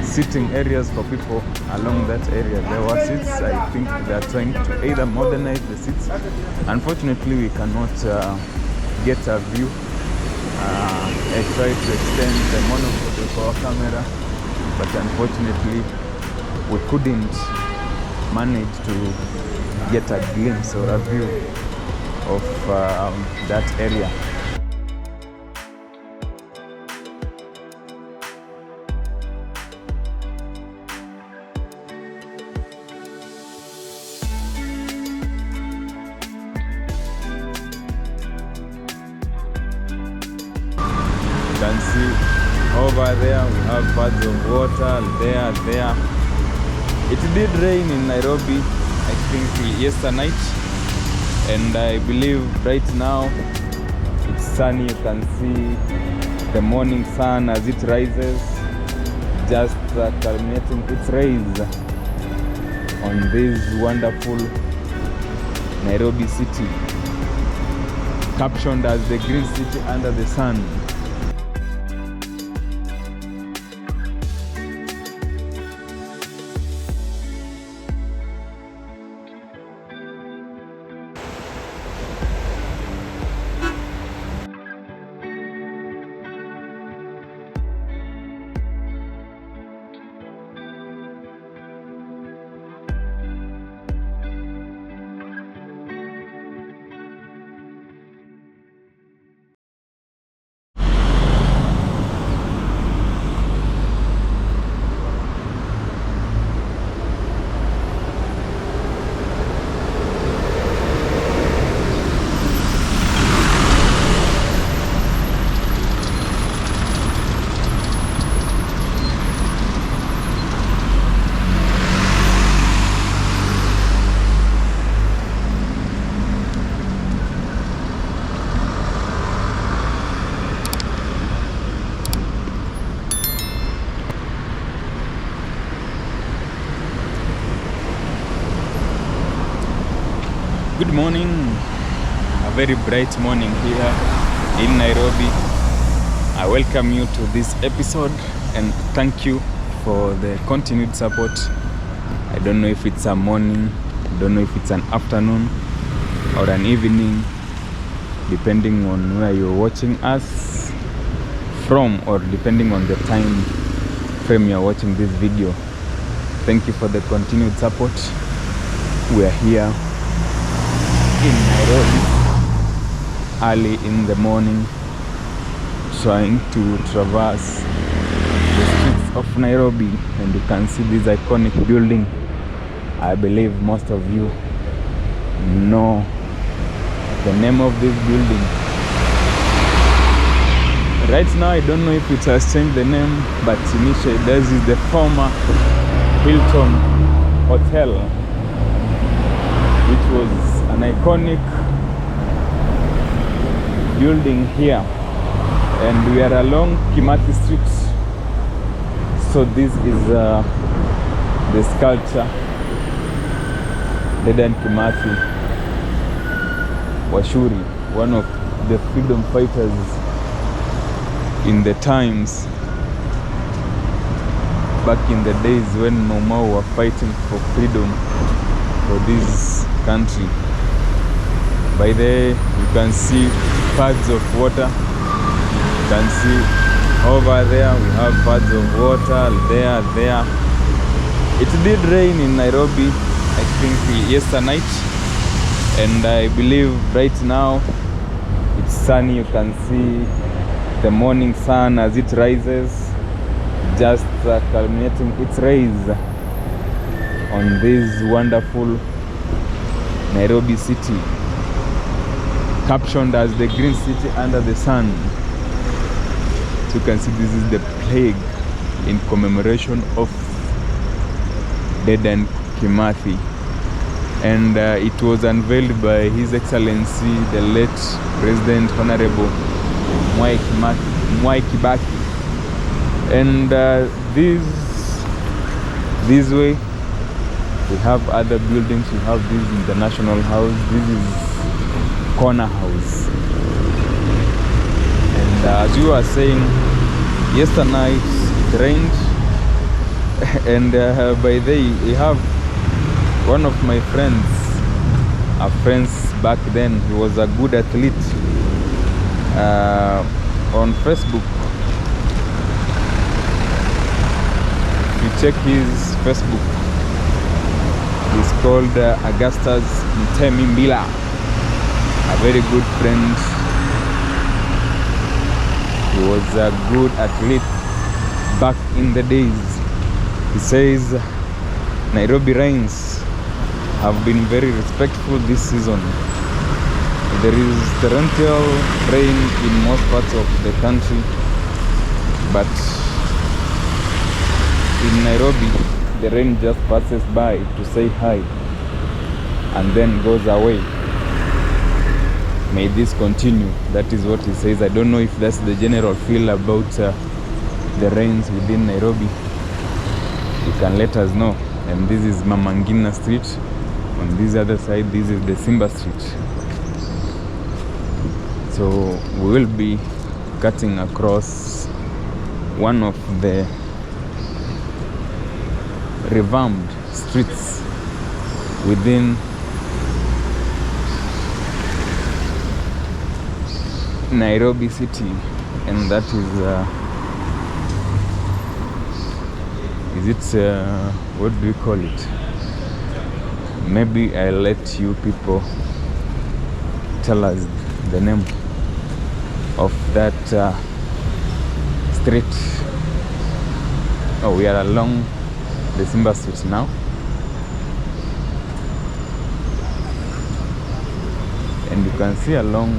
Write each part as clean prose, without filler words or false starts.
sitting areas for people along that area. There were seats. I think they are trying to either modernize the seats. Unfortunately, we cannot get a view. I tried to extend the monofocal for our camera, but unfortunately we couldn't manage to get a glimpse or a view of that area. You can see over there we have pads of water, there. It did rain in Nairobi, I think yesterday night, and I believe right now it's sunny. You can see the morning sun as it rises, just culminating its rays on this wonderful Nairobi city, captioned as the green city under the sun. Good morning, a very bright morning here in Nairobi. I welcome you to this episode and thank you for the continued support. I don't know if it's a morning, I don't know if it's an afternoon or an evening, depending on where you're watching us from or depending on the time frame you're watching this video. Thank you for the continued support. We are here in Nairobi early in the morning, trying to traverse the streets of Nairobi, and you can see this iconic building. I believe most of you know the name of this building. Right now I don't know if it has changed the name, but initially this is the former Hilton Hotel, which was an iconic building here, and we are along Kimathi Street. So this is the sculpture Dedan Kimathi Washuri, one of the freedom fighters in the times back in the days when Mau were fighting for freedom for this country. By there you can see pads of water. You can see over there we have pads of water, there. It did rain in Nairobi, I think yesterday night, and I believe right now it's sunny. You can see the morning sun as it rises, just culminating its rays on this wonderful Nairobi city, captioned as the green city under the sun. So you can see this is the plaque in commemoration of Dedan Kimathi, and it was unveiled by His Excellency the late President Honorable Moi Kibaki. And this way we have other buildings. We have this in the National House. This is Corner House, and And as you were saying, yesterday night it rained. And by the we have one of my friends, back then. He was a good athlete. On Facebook, if you check his Facebook, he's called Augustus Ntemimbila, a very good friend. He was a good athlete back in the days. He says Nairobi rains have been very respectful this season. There is torrential rain in most parts of the country, but in Nairobi, the rain just passes by to say hi and then goes away. May this continue. That is what he says. I don't know if that's the general feel about the rains within Nairobi. You can let us know. And this is Mama Ngina Street. On this other side, this is the Simba Street. So we will be cutting across one of the revamped streets within Nairobi city, and that is what do we call it? Maybe I'll let you people tell us the name of that street. Oh, we are along the Simba Street now. And you can see along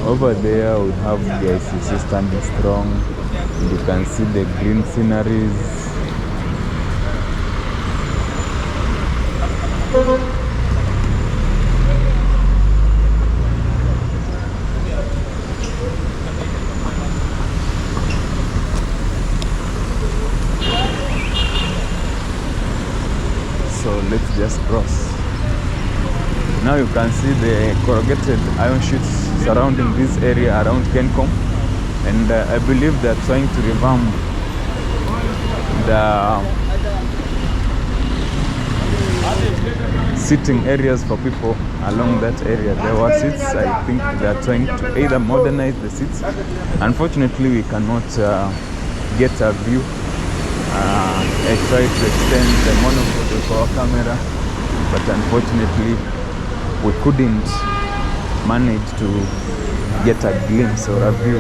over there we have the ICC standing strong. You can see the green sceneries. So let's just cross. Now you can see the corrugated iron sheets surrounding this area around Kencom, and I believe they're trying to revamp the sitting areas for people along that area. There were seats. I think they're trying to either modernize the seats. Unfortunately, we cannot get a view. I tried to extend the monofocal for our camera, but unfortunately we couldn't manage to get a glimpse or a view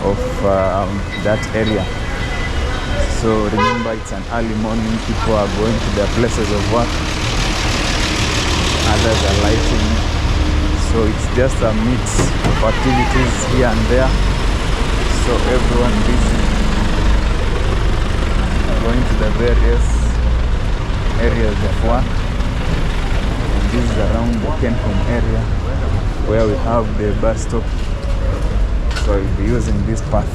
of that area. So remember, it's an early morning, people are going to their places of work, others are lighting, so it's just a mix of activities here and there, so everyone busy going to the various areas of work. And this is around the Kencom area where we have the bus stop, so I'll be using this path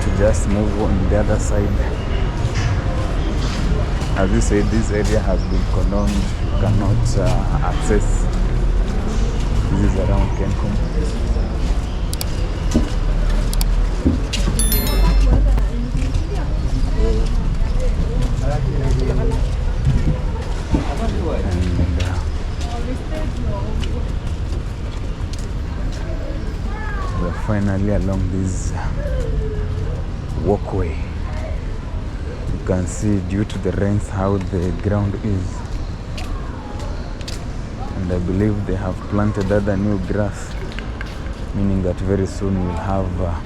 to just move on the other side. As you said, this area has been condoned, you cannot access. This is around Kencom. We're finally along this walkway. You can see, due to the rains, how the ground is, and I believe they have planted other new grass, meaning that very soon we'll have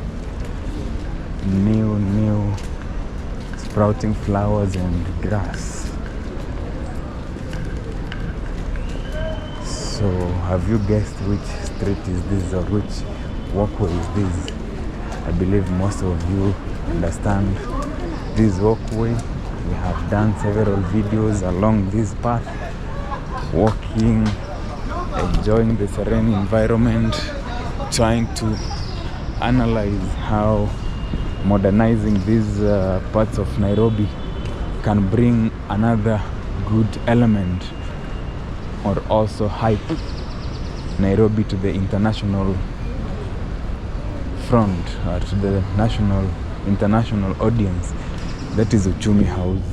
new sprouting flowers and grass. So have you guessed which street is this or which walkway is this? I believe most of you understand this walkway. We have done several videos along this path, walking, enjoying the serene environment, trying to analyze how modernizing these parts of Nairobi can bring another good element or also hype Nairobi to the international front to the international audience. That is Uchumi House.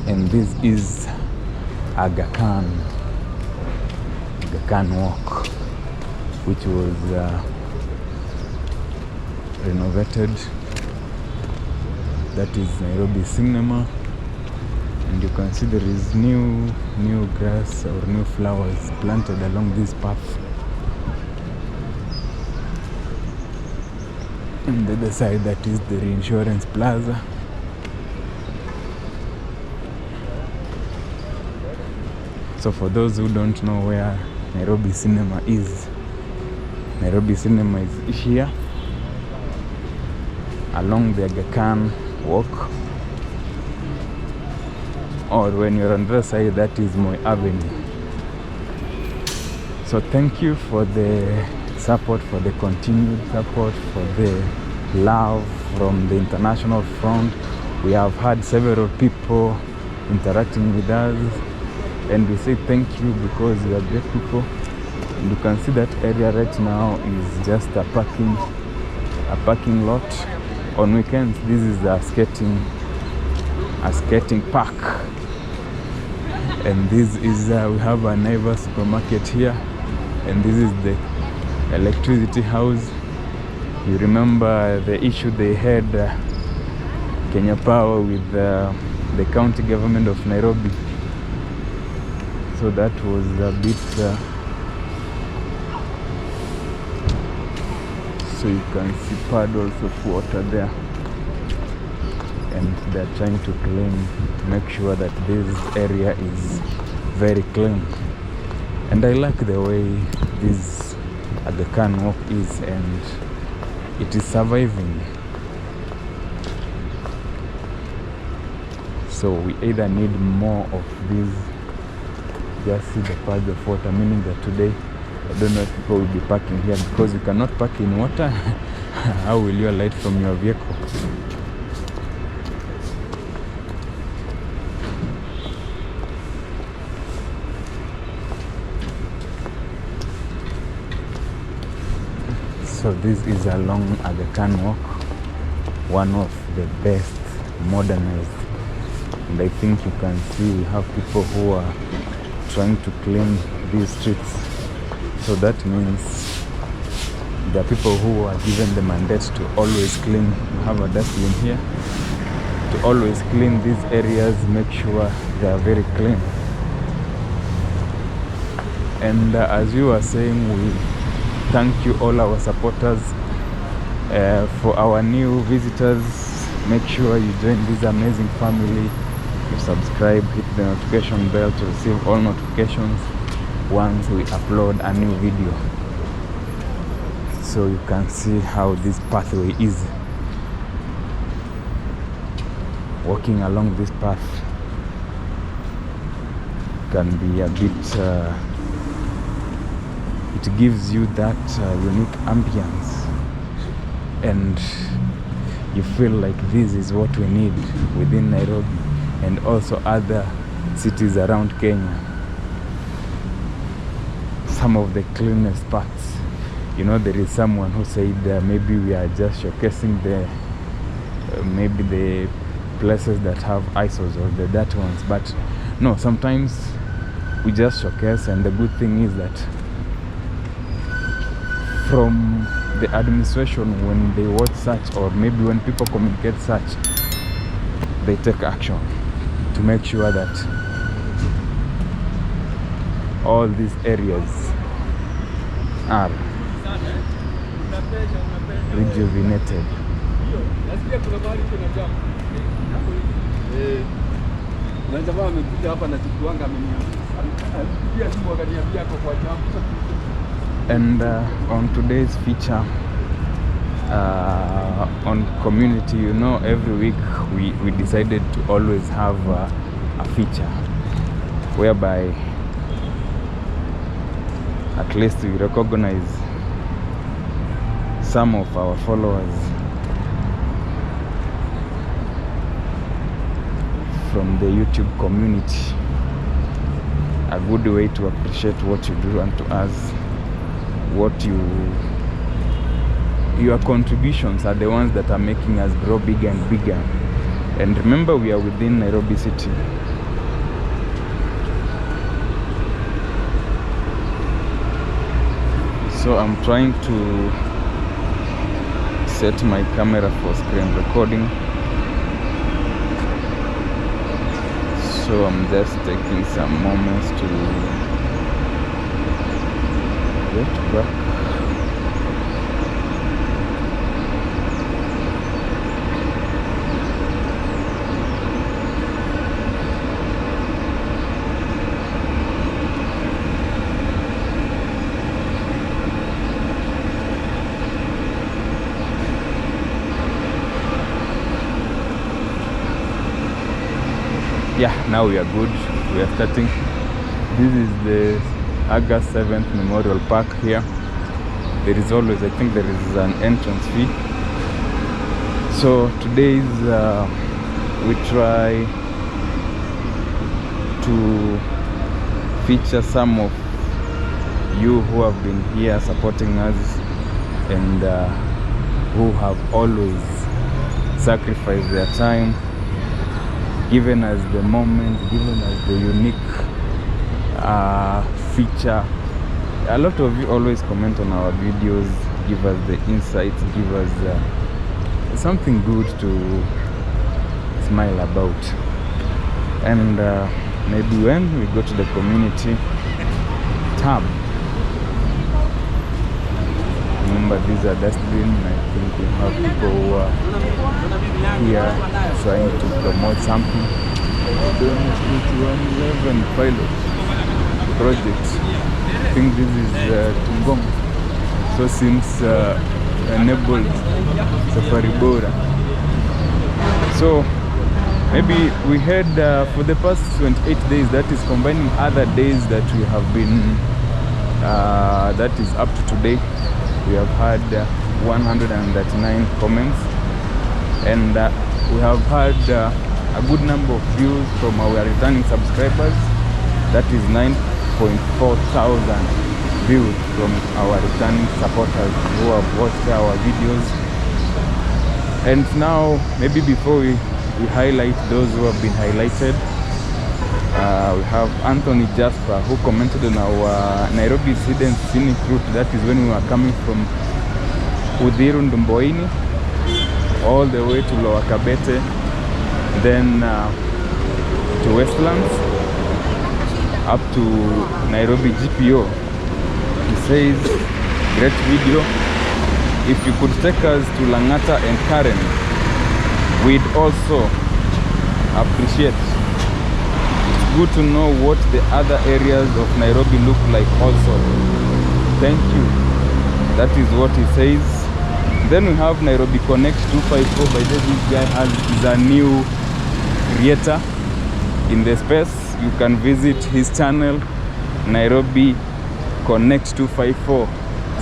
And this is Aga Khan Walk, which was renovated. That is Nairobi Cinema, and you can see there is new grass or new flowers planted along this path. And the other side, that is the Reinsurance Plaza. So for those who don't know where Nairobi Cinema is here along the Aga Khan Walk, or when you're on the other side, that is Moi Avenue. So thank you for the support, for the continued support, for the love from the international front. We have had several people interacting with us, and we say thank you because you are great people. And you can see that area right now is just a parking lot. On weekends, this is a skating park. And this is we have a neighbor supermarket here, and this is the electricity house. You remember the issue they had, Kenya Power, with the county government of Nairobi. So that was a bit so you can see puddles of water there, and they're trying to make sure that this area is very clean. And I like the way this Aga Khan Walk is, and it is surviving. So we either need more of these. Just see the pads of water, meaning that today I don't know if people will be parking here, because you cannot park in water. How will you alight from your vehicle? So this is along Aga Khan Walk, one of the best modernized. And I think you can see we have people who are trying to clean these streets. So that means there are people who are given the mandate to always clean. We have a dustbin here to always clean these areas, make sure they are very clean. And as you are saying, we thank you all our supporters. For our new visitors, make sure you join this amazing family. You subscribe, hit the notification bell to receive all notifications once we upload a new video. So you can see how this pathway is. Walking along this path can be a bit it gives you that unique ambience, and you feel like this is what we need within Nairobi and also other cities around Kenya. Some of the cleanest parts. You know, there is someone who said maybe we are just showcasing maybe the places that have ISOs or the dirty ones, but no, sometimes we just showcase. And the good thing is that from the administration, when they watch such, or maybe when people communicate such, they take action to make sure that all these areas are rejuvenated. And on today's feature on community, you know, every week we decided to always have a feature whereby at least we recognize some of our followers from the YouTube community. A good way to appreciate what you do unto us. what your contributions are the ones that are making us grow bigger and bigger. And remember, we are within Nairobi city. So I'm trying to set my camera for screen recording. So I'm just taking some moments to get back. Yeah, now we are good. We are starting. This is the Aga 7th Memorial Park here. There is always, I think there is an entrance fee. So today is, we try to feature some of you who have been here supporting us and who have always sacrificed their time, given us the moment, given us the unique feature. A lot of you always comment on our videos, give us the insights, give us something good to smile about. And maybe when we go to the community tab, remember these are dustbins. I think we have people who are here trying to promote something. 111 pilot project. I think this is Tungong. So since enabled Safari Bora. So maybe we had for the past 28 days, that is combining other days that we have been, that is up to today. We have had 139 comments, and we have had a good number of views from our returning subscribers. That is 9.4 thousand views from our returning supporters who have watched our videos. And now, maybe before we highlight those who have been highlighted, we have Anthony Jasper, who commented on our Nairobi's hidden scenic route. That is when we were coming from Udhiru Ndumboini all the way to Lower Kabete, then to Westlands, up to Nairobi GPO. He says, great video. If you could take us to Langata and Karen, we'd also appreciate. Good to know what the other areas of Nairobi look like also. Thank you. That is what he says. Then we have Nairobi Connect 254. By the way, this guy is a new creator in the space. You can visit his channel, Nairobi Connect 254.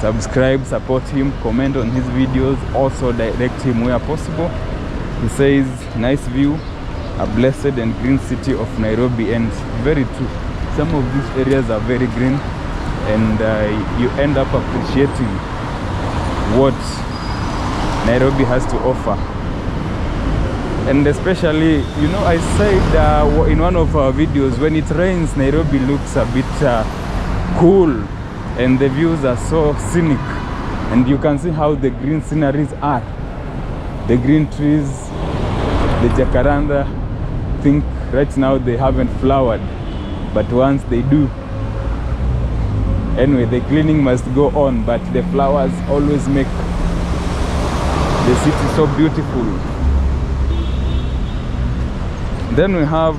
Subscribe, support him, comment on his videos, also direct him where possible. He says, nice view, a blessed and green city of Nairobi. And very true, some of these areas are very green, and you end up appreciating what Nairobi has to offer. And especially, you know, I said in one of our videos, when it rains, Nairobi looks a bit cool, and the views are so scenic, and you can see how the green sceneries are. The green trees, the jacaranda. I think right now they haven't flowered, but once they do, anyway, the cleaning must go on, but the flowers always make the city so beautiful. Then we have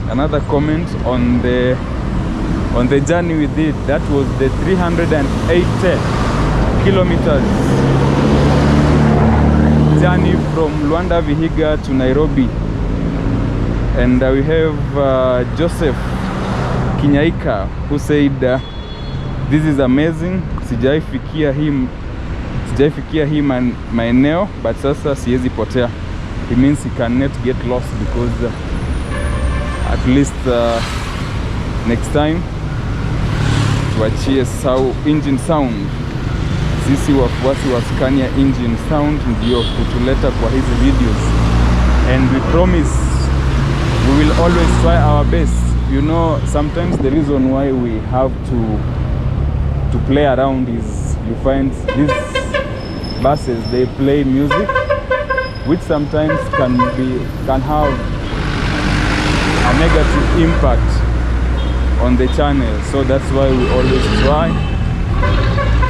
another comment on the journey we did. That was the 380 kilometers journey from Luanda Vihiga to Nairobi. And we have Joseph Kinyaika, who said this is amazing. Sijaifikia hii maeneo, but sasa siwezi potea. It means he cannot get lost, because at least next time tuachie engine sound. Sisi wafuasi wa Scania engine sound ndio kutuleta kwa hizi videos, and we promise we will always try our best. You know, sometimes the reason why we have to play around is you find these buses, they play music which sometimes can have a negative impact on the channel. So that's why we always try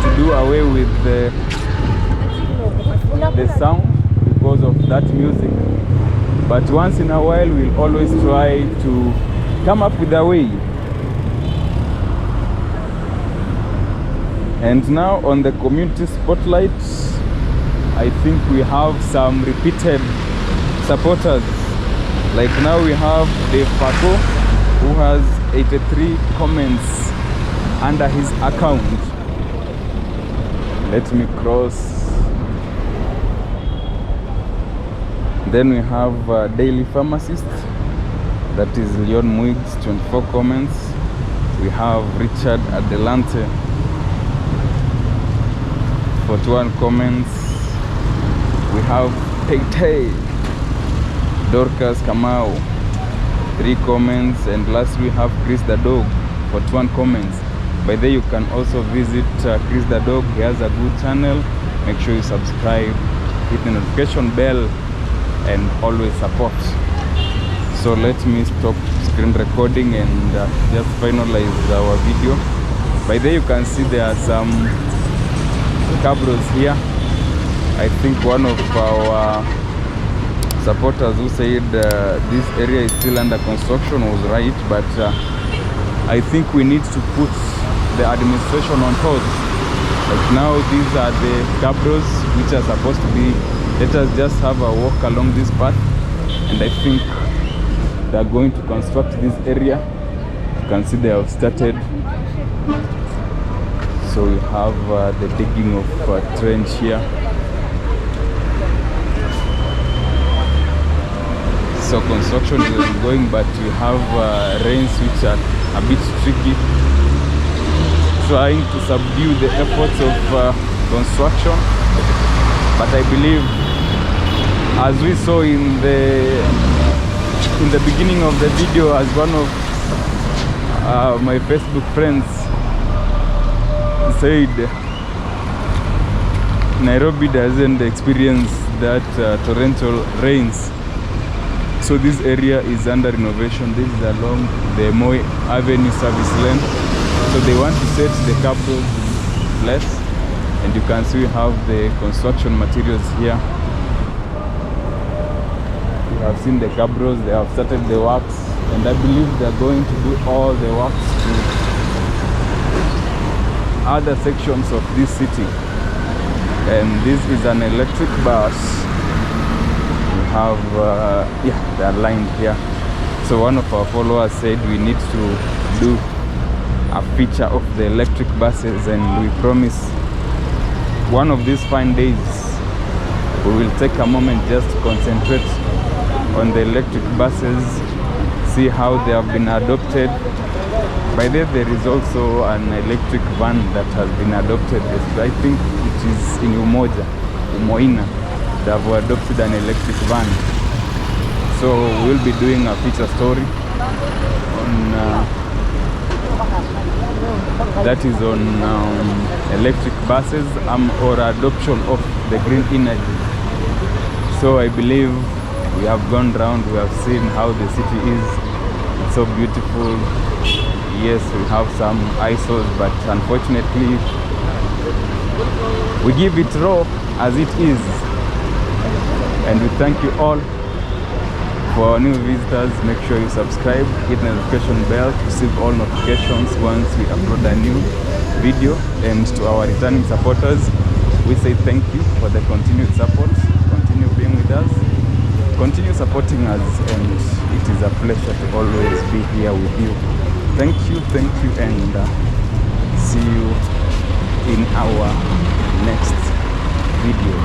to do away with the sound because of that music. But once in a while we'll always try to come up with a way. And now on the community spotlight, I think we have some repeated supporters. Like now we have Dave Paco, who has 83 comments under his account. Let me cross. Then we have Daily Pharmacist, that is Leon Muigs, 24 comments. We have Richard Adelante, 41 comments. We have Tay Dorcas Kamau, 3 comments. And last we have Chris the Dog, 41 comments. By the way, you can also visit Chris the Dog. He has a good channel. Make sure you subscribe, hit the notification bell, and always support. So let me stop screen recording and just finalize our video. By the way, you can see there are some cabros here. I think one of our supporters who said this area is still under construction was right, but I think we need to put the administration on hold. Like now, these are the cabros which are supposed to be, let us just have a walk along this path, and I think they are going to construct this area. You can see they have started. So we have the digging of a trench here. So construction is ongoing, but we have rains which are a bit tricky, trying to subdue the efforts of construction. But I believe, as we saw in the beginning of the video, as one of my Facebook friends said, Nairobi doesn't experience that torrential rains. So this area is under renovation. This is along the Moi Avenue Service Lane. So they want to set the cabros in place, and you can see we have the construction materials here. You have seen the cabros, they have started the works, and I believe they are going to do all the works to other sections of this city. And this is an electric bus. We have they are lined here. So one of our followers said we need to do a feature of the electric buses, and we promise one of these fine days we will take a moment just to concentrate on the electric buses, see how they have been adopted. By the way, there is also an electric van that has been adopted. I think it is in Umoina. They have adopted an electric van. So we'll be doing a feature story on that is on electric buses or adoption of the green energy. So I believe we have gone round, we have seen how the city is. It's so beautiful. Yes, we have some eyesores, but unfortunately we give it raw as it is. And we thank you all. For our new visitors, make sure you subscribe, hit the notification bell to receive all notifications once we upload a new video. And to our returning supporters, we say thank you for the continued support. Continue being with us, continue supporting us, and it is a pleasure to always be here with you. Thank you, and see you in our next video.